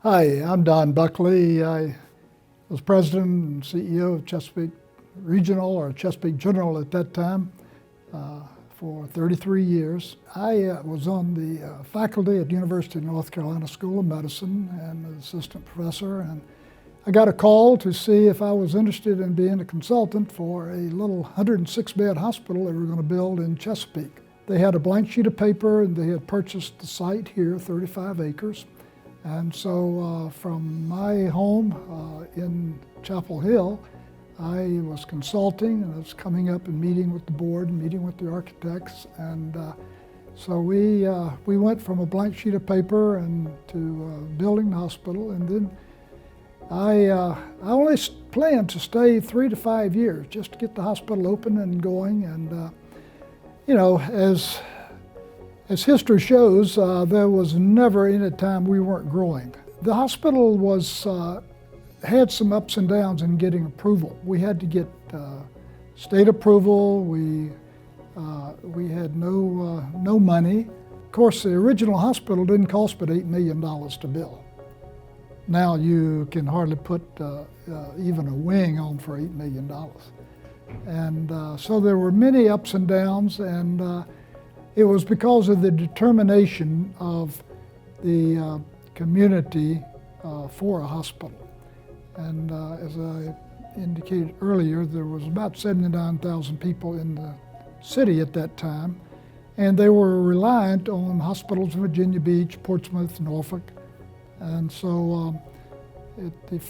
Hi, I'm Don Buckley. I was president and CEO of Chesapeake Regional, or Chesapeake General at that time, for 33 years. I was on the faculty at the University of North Carolina School of Medicine and an assistant professor, and I got a call to see if I was interested in being a consultant for a little 106-bed hospital they were going to build in Chesapeake. They had a blank sheet of paper and they had purchased the site here, 35 acres. And so from my home in Chapel Hill, I was consulting and I was coming up and meeting with the board and meeting with the architects. And so we went from a blank sheet of paper and to building the hospital. And then I only planned to stay 3 to 5 years just to get the hospital open and going. And you know, as history shows, there was never any time we weren't growing. The hospital had some ups and downs in getting approval. We had to get state approval. We had no money. Of course, the original hospital didn't cost but $8 million to build. Now you can hardly put even a wing on for $8 million. And so there were many ups and downs, and it was because of the determination of the community for a hospital. And as I indicated earlier, there was about 79,000 people in the city at that time, and they were reliant on hospitals in Virginia Beach, Portsmouth, Norfolk. And so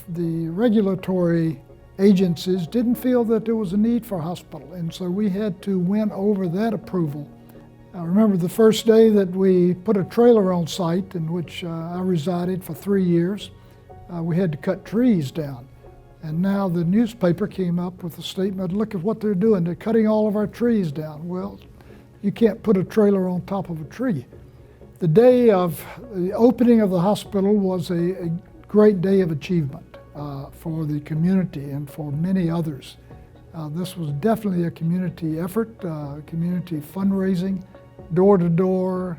the regulatory agencies didn't feel that there was a need for a hospital, and so we had to win over that approval. I remember the first day that we put a trailer on site in which I resided for 3 years. We had to cut trees down. And now the newspaper came up with a statement, look at what they're doing, they're cutting all of our trees down. Well, you can't put a trailer on top of a tree. The day of the opening of the hospital was a great day of achievement for the community and for many others. This was definitely a community effort, community fundraising, door-to-door,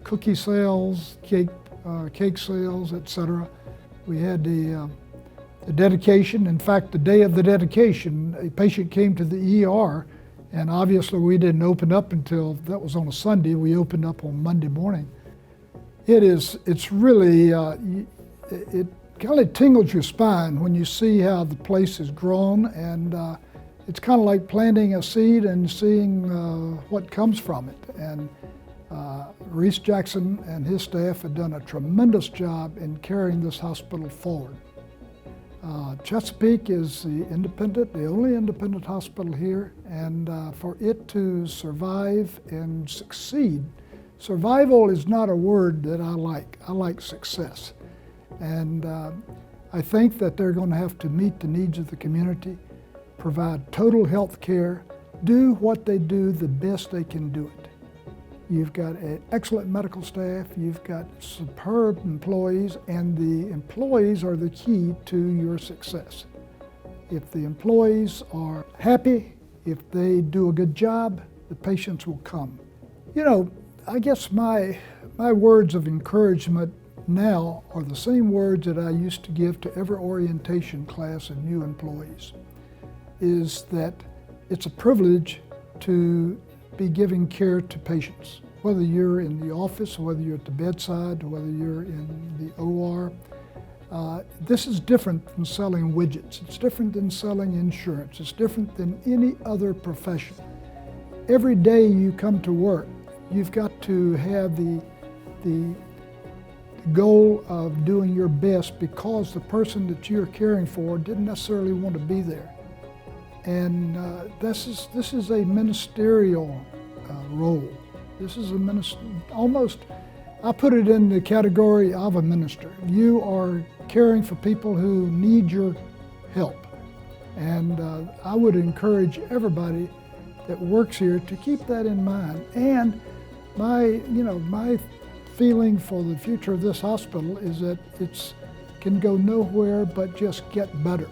cookie sales, cake sales, etc. We had the dedication. In fact, the day of the dedication, a patient came to the ER, and obviously we didn't open up until, that was on a Sunday, we opened up on Monday morning. It's really, it kind of tingles your spine when you see how the place has grown, and it's kind of like planting a seed and seeing what comes from it. And Reese Jackson and his staff have done a tremendous job in carrying this hospital forward. Chesapeake is the only independent hospital here, and for it to survive and succeed, survival is not a word that I like. I like success. And I think that they're going to have to meet the needs of the community, provide total health care, do what they do the best they can do it. You've got an excellent medical staff, you've got superb employees, and the employees are the key to your success. If the employees are happy, if they do a good job, the patients will come. You know, I guess my words of encouragement now are the same words that I used to give to every orientation class of new employees, is that it's a privilege to be giving care to patients, whether you're in the office, or whether you're at the bedside, or whether you're in the OR. This is different than selling widgets. It's different than selling insurance. It's different than any other profession. Every day you come to work, you've got to have the goal of doing your best because the person that you're caring for didn't necessarily want to be there. And this is a ministerial role. This is almost, I put it in the category of a minister. You are caring for people who need your help. And I would encourage everybody that works here to keep that in mind. And my feeling for the future of this hospital is that it can go nowhere but just get better.